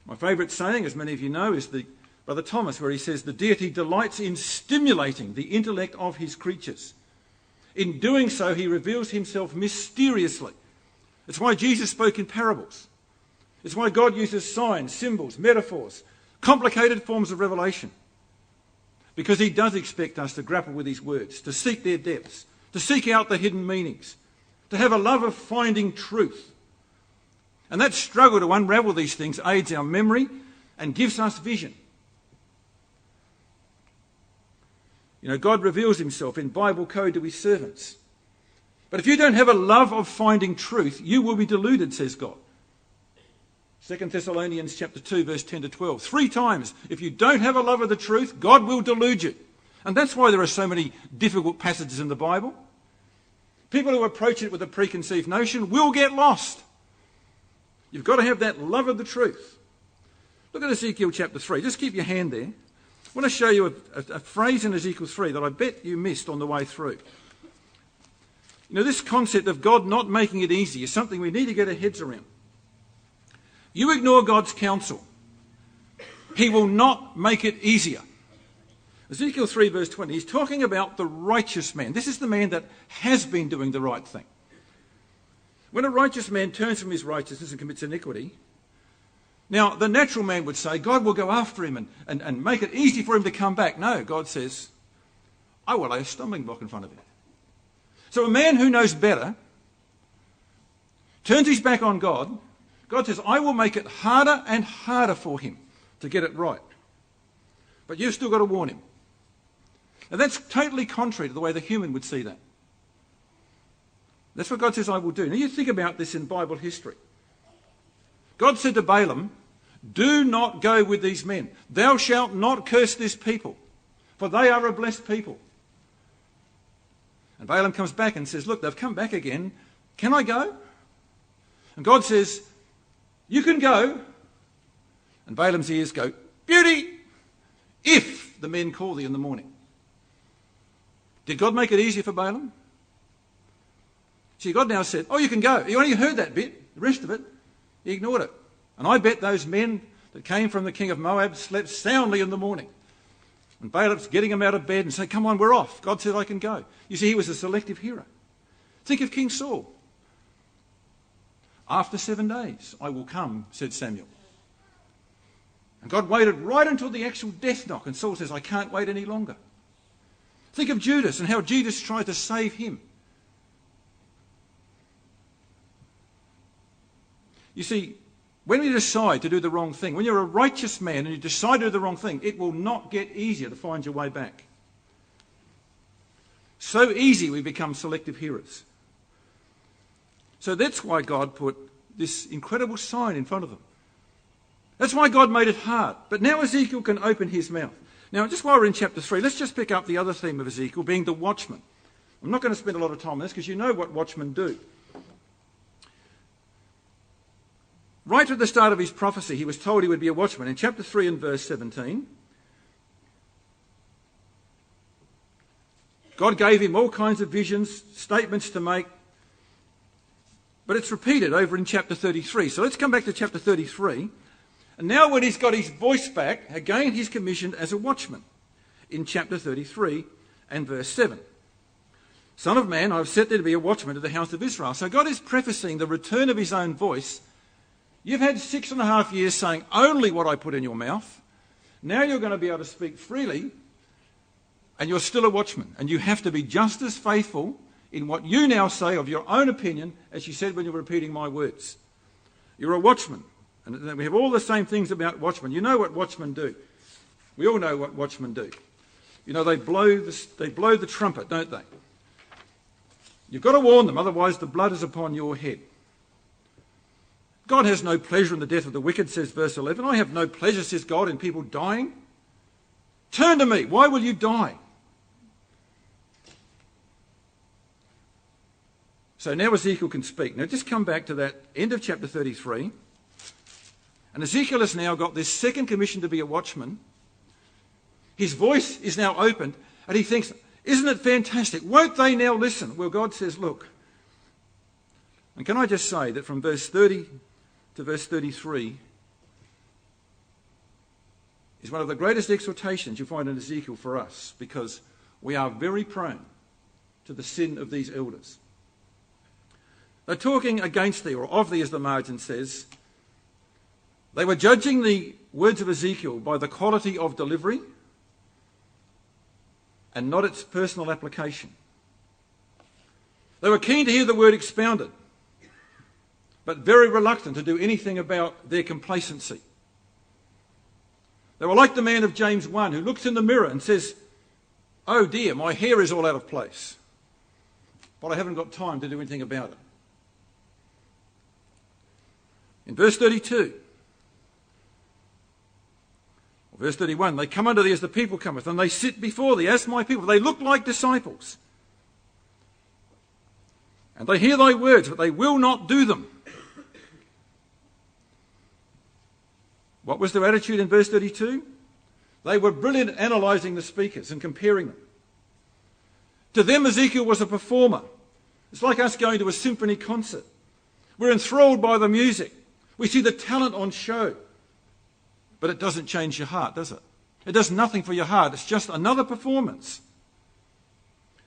My favourite saying, as many of you know, is Brother Thomas, where he says, the deity delights in stimulating the intellect of his creatures. In doing so, he reveals himself mysteriously. It's why Jesus spoke in parables. It's why God uses signs, symbols, metaphors, complicated forms of revelation. Because he does expect us to grapple with his words, to seek their depths, to seek out the hidden meanings, to have a love of finding truth. And that struggle to unravel these things aids our memory and gives us vision. You know, God reveals himself in Bible code to his servants. But if you don't have a love of finding truth, you will be deluded, says God. 2 Thessalonians chapter 2, verse 10 to 12. 3 times, if you don't have a love of the truth, God will delude you. And that's why there are so many difficult passages in the Bible. People who approach it with a preconceived notion will get lost. You've got to have that love of the truth. Look at Ezekiel chapter 3. Just keep your hand there. I want to show you a phrase in Ezekiel 3 that I bet you missed on the way through. You know, this concept of God not making it easy is something we need to get our heads around. You ignore God's counsel, he will not make it easier. Ezekiel 3 verse 20, he's talking about the righteous man. This is the man that has been doing the right thing. When a righteous man turns from his righteousness and commits iniquity, now the natural man would say, God will go after him and make it easy for him to come back. No, God says, I will lay a stumbling block in front of him. So a man who knows better turns his back on God. God says, I will make it harder and harder for him to get it right. But you've still got to warn him. And that's totally contrary to the way the human would see that. That's what God says I will do. Now you think about this in Bible history. God said to Balaam, do not go with these men. Thou shalt not curse this people, for they are a blessed people. And Balaam comes back and says, look, they've come back again. Can I go? And God says, you can go. And Balaam's ears go, beauty, if the men call thee in the morning. Did God make it easier for Balaam? See, God now said, oh, you can go. You only heard that bit. The rest of it, he ignored it. And I bet those men that came from the king of Moab slept soundly in the morning. And Balaam's getting them out of bed and saying, come on, we're off. God said I can go. You see, he was a selective hearer. Think of King Saul. After 7 days, I will come, said Samuel. And God waited right until the actual death knock. And Saul says, I can't wait any longer. Think of Judas and how Judas tried to save him. You see, when you decide to do the wrong thing, when you're a righteous man and you decide to do the wrong thing, it will not get easier to find your way back. So easy we become selective hearers. So that's why God put this incredible sign in front of them. That's why God made it hard. But now Ezekiel can open his mouth. Now, just while we're in chapter 3, let's just pick up the other theme of Ezekiel, being the watchman. I'm not going to spend a lot of time on this because you know what watchmen do. Right at the start of his prophecy, he was told he would be a watchman. In chapter 3 and verse 17, God gave him all kinds of visions, statements to make, but it's repeated over in chapter 33. So let's come back to chapter 33. And now when he's got his voice back, again he's commissioned as a watchman in chapter 33 and verse 7. Son of man, I have set thee to be a watchman to the house of Israel. So God is prefacing the return of his own voice. You've had 6.5 years saying only what I put in your mouth. Now you're going to be able to speak freely, and you're still a watchman. And you have to be just as faithful in what you now say of your own opinion as you said when you were repeating my words. You're a watchman. And we have all the same things about watchmen. You know what watchmen do. We all know what watchmen do. You know, they blow the trumpet, don't they? You've got to warn them, otherwise the blood is upon your head. God has no pleasure in the death of the wicked, says verse 11. I have no pleasure, says God, in people dying. Turn to me. Why will you die? So now Ezekiel can speak. Now just come back to that end of chapter 33. And Ezekiel has now got this second commission to be a watchman. His voice is now opened, and he thinks, isn't it fantastic? Won't they now listen? Well, God says, look. And can I just say that from verse 30 to verse 33 is one of the greatest exhortations you'll find in Ezekiel for us, because we are very prone to the sin of these elders. They're talking against thee, or of thee, as the margin says. They were judging the words of Ezekiel by the quality of delivery and not its personal application. They were keen to hear the word expounded, but very reluctant to do anything about their complacency. They were like the man of James 1 who looks in the mirror and says, oh dear, my hair is all out of place, but I haven't got time to do anything about it. In verse 32, or verse 31, they come unto thee as the people cometh, and they sit before thee as my people. They look like disciples. And they hear thy words, but they will not do them. What was their attitude in verse 32? They were brilliant at analysing the speakers and comparing them. To them, Ezekiel was a performer. It's like us going to a symphony concert. We're enthralled by the music. We see the talent on show. But it doesn't change your heart, does it? It does nothing for your heart. It's just another performance.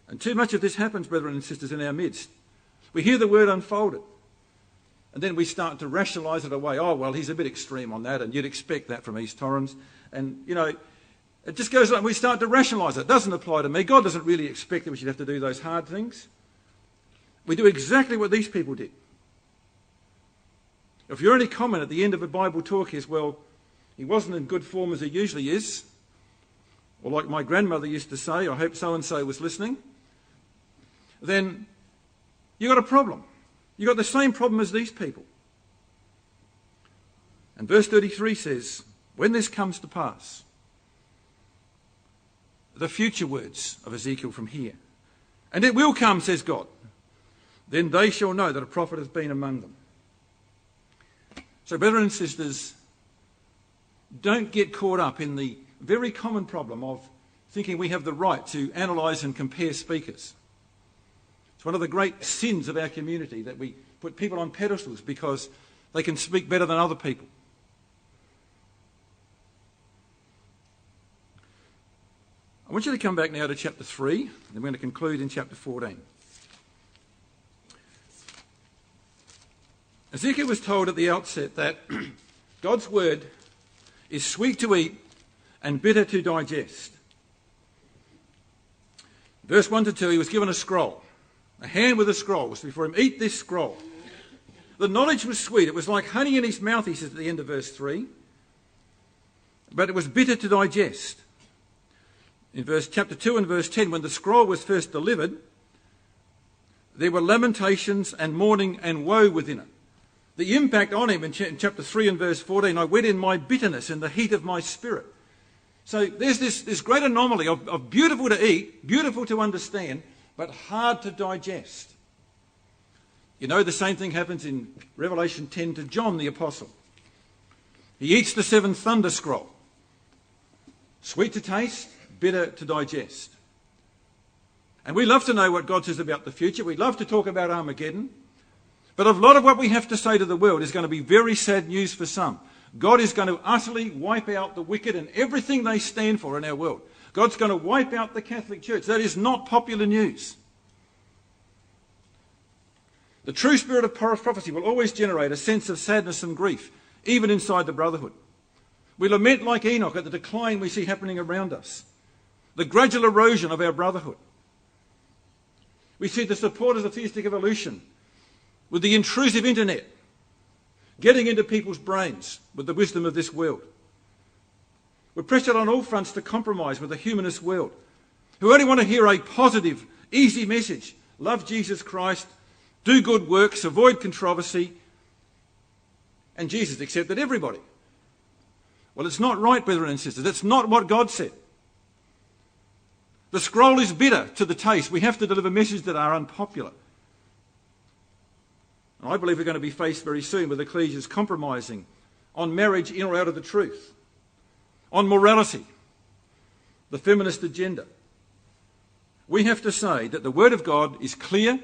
And too much of this happens, brethren and sisters, in our midst. We hear the word unfolded, and then we start to rationalise it away. Oh, well, he's a bit extreme on that, and you'd expect that from East Torrens. And, you know, it just goes on. We start to rationalise it. It doesn't apply to me. God doesn't really expect that we should have to do those hard things. We do exactly what these people did. If your only comment at the end of a Bible talk is, well, he wasn't in good form as he usually is, or like my grandmother used to say, I hope so-and-so was listening, then you've got a problem. You've got the same problem as these people. And verse 33 says, when this comes to pass, the future words of Ezekiel from here, and it will come, says God, then they shall know that a prophet has been among them. So, brethren and sisters, don't get caught up in the very common problem of thinking we have the right to analyse and compare speakers. It's one of the great sins of our community that we put people on pedestals because they can speak better than other people. I want you to come back now to chapter 3, and we're going to conclude in chapter 14. Ezekiel was told at the outset that God's word is sweet to eat and bitter to digest. Verse 1 to 2, he was given a scroll. A hand with a scroll was before him. Eat this scroll. The knowledge was sweet. It was like honey in his mouth, he says at the end of verse 3. But it was bitter to digest. In chapter 2 and verse 10, when the scroll was first delivered, there were lamentations and mourning and woe within it. The impact on him in chapter 3 and verse 14, I went in my bitterness in the heat of my spirit. So there's this great anomaly of beautiful to eat, beautiful to understand, but hard to digest. You know, the same thing happens in Revelation 10 to John the Apostle. He eats the seventh thunder scroll. Sweet to taste, bitter to digest. And we love to know what God says about the future. We love to talk about Armageddon. But a lot of what we have to say to the world is going to be very sad news for some. God is going to utterly wipe out the wicked and everything they stand for in our world. God's going to wipe out the Catholic Church. That is not popular news. The true spirit of prophecy will always generate a sense of sadness and grief, even inside the brotherhood. We lament like Enoch at the decline we see happening around us, the gradual erosion of our brotherhood. We see the supporters of theistic evolution with the intrusive internet getting into people's brains with the wisdom of this world. We're pressured on all fronts to compromise with the humanist world, who only want to hear a positive, easy message. Love Jesus Christ, do good works, avoid controversy. And Jesus accepted everybody. Well, it's not right, brethren and sisters. That's not what God said. The scroll is bitter to the taste. We have to deliver messages that are unpopular. And I believe we're going to be faced very soon with ecclesias compromising on marriage in or out of the truth, on morality, the feminist agenda. We have to say that the Word of God is clear,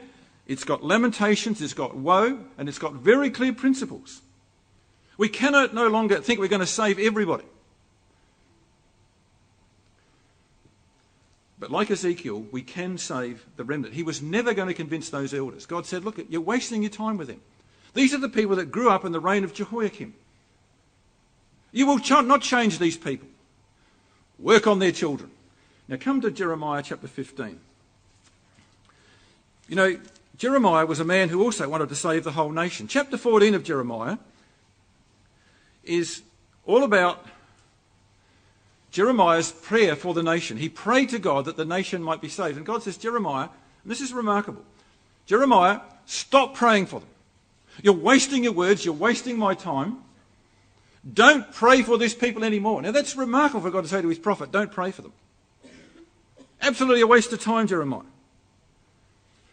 it's got lamentations, it's got woe, and it's got very clear principles. We cannot no longer think we're going to save everybody. But like Ezekiel, we can save the remnant. He was never going to convince those elders. God said, look, you're wasting your time with them. These are the people that grew up in the reign of Jehoiakim. You will not change these people. Work on their children. Now come to Jeremiah chapter 15. You know, Jeremiah was a man who also wanted to save the whole nation. Chapter 14 of Jeremiah is all about Jeremiah's prayer for the nation. He prayed to God that the nation might be saved. And God says, Jeremiah, and this is remarkable, Jeremiah, stop praying for them. You're wasting your words, you're wasting my time. Don't pray for these people anymore. Now that's remarkable for God to say to his prophet, don't pray for them. Absolutely a waste of time, Jeremiah.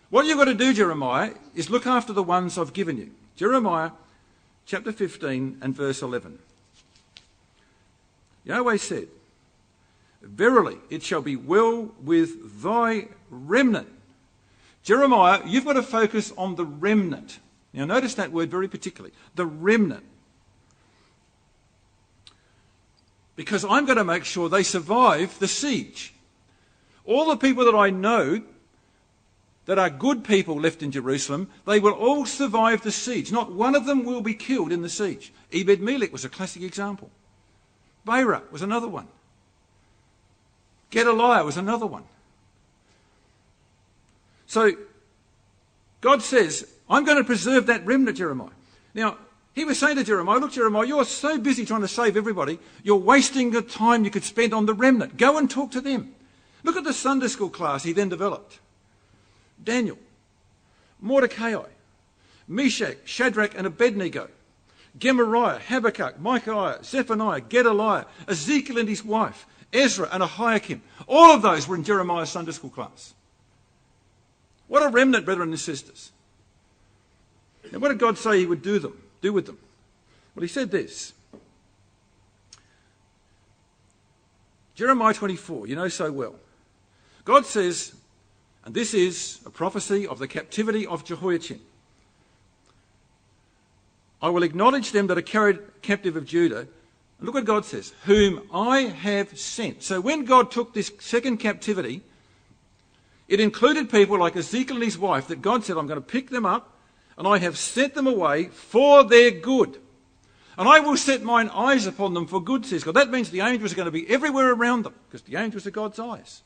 What you've got to do, Jeremiah, is look after the ones I've given you. Jeremiah chapter 15 and verse 11. Yahweh said, verily it shall be well with thy remnant. Jeremiah, you've got to focus on the remnant. Now notice that word very particularly, the remnant. Because I'm going to make sure they survive the siege. All the people that I know that are good people left in Jerusalem, they will all survive the siege. Not one of them will be killed in the siege. Ebed-Melech was a classic example. Beirah was another one. Gedaliah was another one. So God says, I'm going to preserve that remnant, Jeremiah. Now, he was saying to Jeremiah, look, Jeremiah, you're so busy trying to save everybody, you're wasting the time you could spend on the remnant. Go and talk to them. Look at the Sunday school class he then developed. Daniel, Mordecai, Meshach, Shadrach and Abednego, Gemariah, Habakkuk, Micaiah, Zephaniah, Gedaliah, Ezekiel and his wife, Ezra and Ahiokim. All of those were in Jeremiah's Sunday school class. What a remnant, brethren and sisters. Now, what did God say he would do with them? Well, he said this. Jeremiah 24, you know so well. God says, and this is a prophecy of the captivity of Jehoiachin. I will acknowledge them that are carried captive of Judah. And look what God says, whom I have sent. So when God took this second captivity, it included people like Ezekiel and his wife that God said, I'm going to pick them up and I have sent them away for their good. And I will set mine eyes upon them for good, says God. That means the angels are going to be everywhere around them because the angels are God's eyes.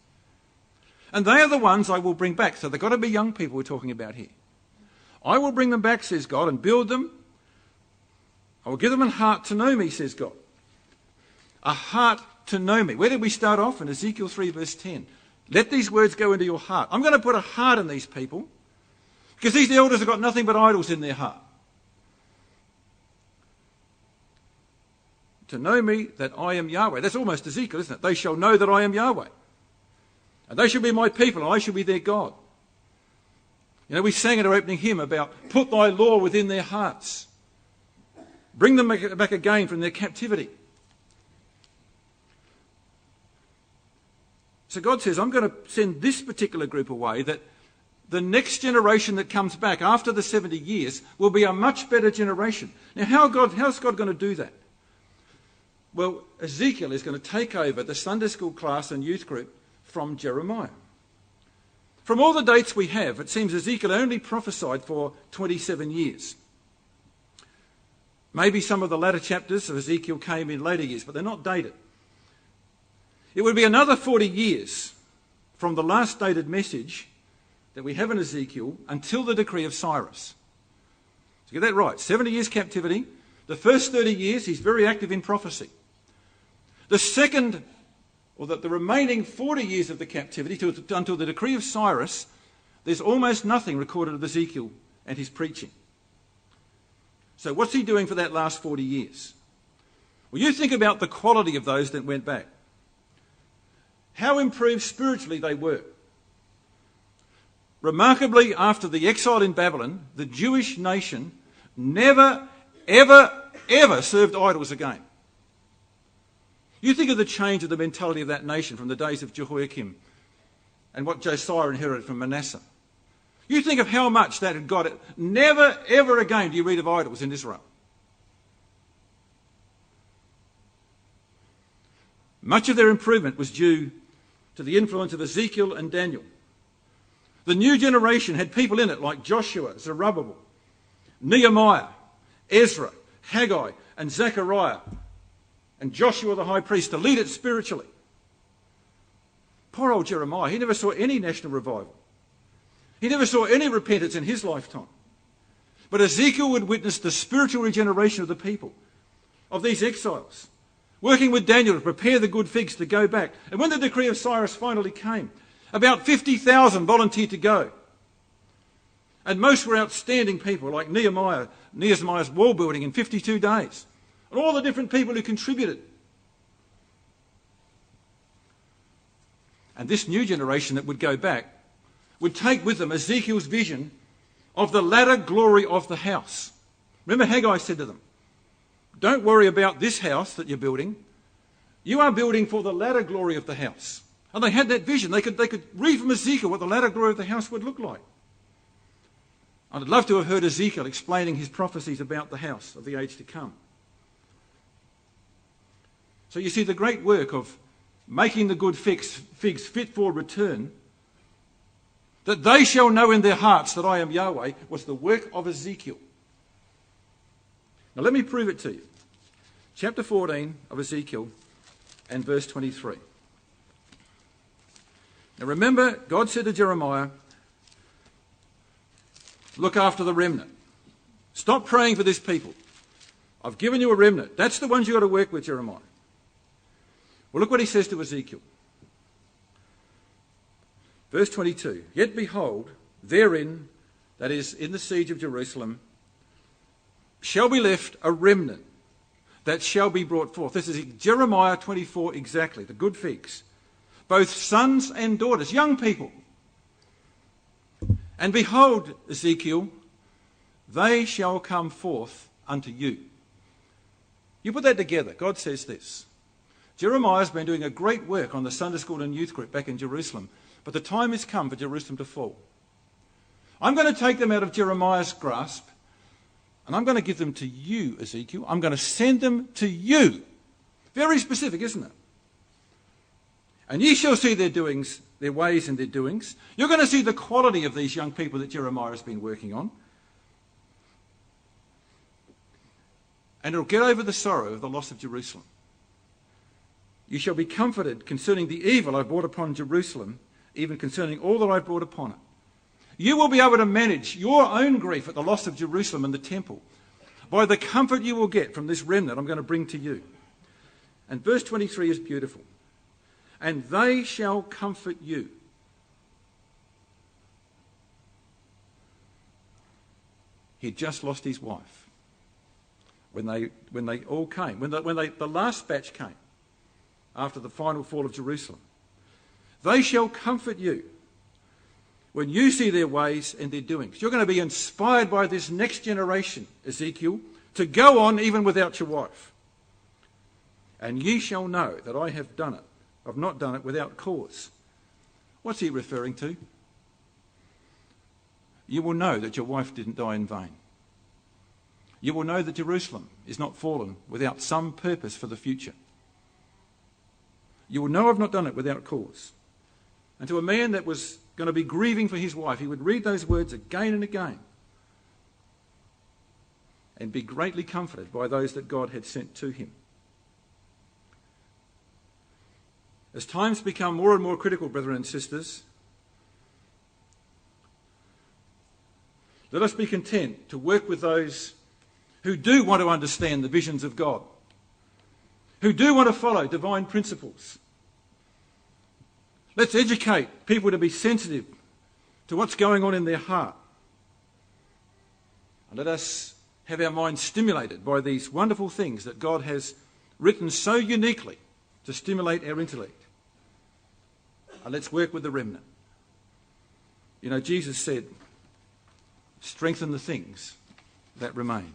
And they are the ones I will bring back. So they've got to be young people we're talking about here. I will bring them back, says God, and build them. I will give them a heart to know me, says God. A heart to know me. Where did we start off? In Ezekiel 3 verse 10. Let these words go into your heart. I'm going to put a heart in these people because these elders have got nothing but idols in their heart. To know me that I am Yahweh. That's almost Ezekiel, isn't it? They shall know that I am Yahweh. And they shall be my people and I shall be their God. You know, we sang at our opening hymn about put thy law within their hearts. Bring them back again from their captivity. So God says, I'm going to send this particular group away, that the next generation that comes back after the 70 years will be a much better generation. Now, how's God going to do that? Well, Ezekiel is going to take over the Sunday school class and youth group from Jeremiah. From all the dates we have, it seems Ezekiel only prophesied for 27 years. Maybe some of the latter chapters of Ezekiel came in later years, but they're not dated. It would be another 40 years from the last dated message that we have in Ezekiel until the decree of Cyrus. So get that right. 70 years captivity. The first 30 years, he's very active in prophecy. The second, or the remaining 40 years of the captivity until the decree of Cyrus, there's almost nothing recorded of Ezekiel and his preaching. So what's he doing for that last 40 years? Well, you think about the quality of those that went back. How improved spiritually they were. Remarkably, after the exile in Babylon, the Jewish nation never, ever served idols again. You think of the change of the mentality of that nation from the days of Jehoiakim and what Josiah inherited from Manasseh. You think of how much that had got it. Never, ever again do you read of idols in Israel. Much of their improvement was due to the influence of Ezekiel and Daniel. The new generation had people in it like Joshua, Zerubbabel, Nehemiah, Ezra, Haggai, and Zechariah, and Joshua the high priest to lead it spiritually. Poor old Jeremiah, he never saw any national revival. He never saw any repentance in his lifetime. But Ezekiel would witness the spiritual regeneration of the people, of these exiles, working with Daniel to prepare the good figs to go back. And when the decree of Cyrus finally came, about 50,000 volunteered to go. And most were outstanding people like Nehemiah's wall building in 52 days. And all the different people who contributed. And this new generation that would go back would take with them Ezekiel's vision of the latter glory of the house. Remember, Haggai said to them, don't worry about this house that you're building. You are building for the latter glory of the house. And they had that vision. They could read from Ezekiel what the latter glory of the house would look like. I'd love to have heard Ezekiel explaining his prophecies about the house of the age to come. So you see, the great work of making the good figs fit for return, that they shall know in their hearts that I am Yahweh, was the work of Ezekiel. Now let me prove it to you. Chapter 14 of Ezekiel and verse 23. Now remember, God said to Jeremiah, look after the remnant. Stop praying for this people. I've given you a remnant. That's the ones you've got to work with, Jeremiah. Well, look what he says to Ezekiel. Verse 22, yet behold, therein, that is, in the siege of Jerusalem, shall be left a remnant that shall be brought forth. This is Jeremiah 24 exactly, the good figs. Both sons and daughters, young people. And behold, Ezekiel, they shall come forth unto you. You put that together. God says this. Jeremiah's been doing a great work on the Sunday school and youth group back in Jerusalem, but the time has come for Jerusalem to fall. I'm going to take them out of Jeremiah's grasp, and I'm going to give them to you, Ezekiel. I'm going to send them to you. Very specific, isn't it? And ye shall see their doings, their ways and their doings. You're going to see the quality of these young people that Jeremiah has been working on. And it'll get over the sorrow of the loss of Jerusalem. You shall be comforted concerning the evil I brought upon Jerusalem, even concerning all that I brought upon it. You will be able to manage your own grief at the loss of Jerusalem and the temple by the comfort you will get from this remnant I'm going to bring to you. And verse 23 is beautiful. And they shall comfort you. He'd just lost his wife when they all came, when the last batch came after the final fall of Jerusalem. They shall comfort you when you see their ways and their doings. You're going to be inspired by this next generation, Ezekiel, to go on even without your wife. And ye shall know that I have done it. I've not done it without cause. What's he referring to? You will know that your wife didn't die in vain. You will know that Jerusalem is not fallen without some purpose for the future. You will know I've not done it without cause. And to a man that was going to be grieving for his wife, he would read those words again and again and be greatly comforted by those that God had sent to him. As times become more and more critical, brethren and sisters, let us be content to work with those who do want to understand the visions of God, who do want to follow divine principles. Let's educate people to be sensitive to what's going on in their heart. And let us have our minds stimulated by these wonderful things that God has written so uniquely to stimulate our intellect. And let's work with the remnant. You know, Jesus said, strengthen the things that remain.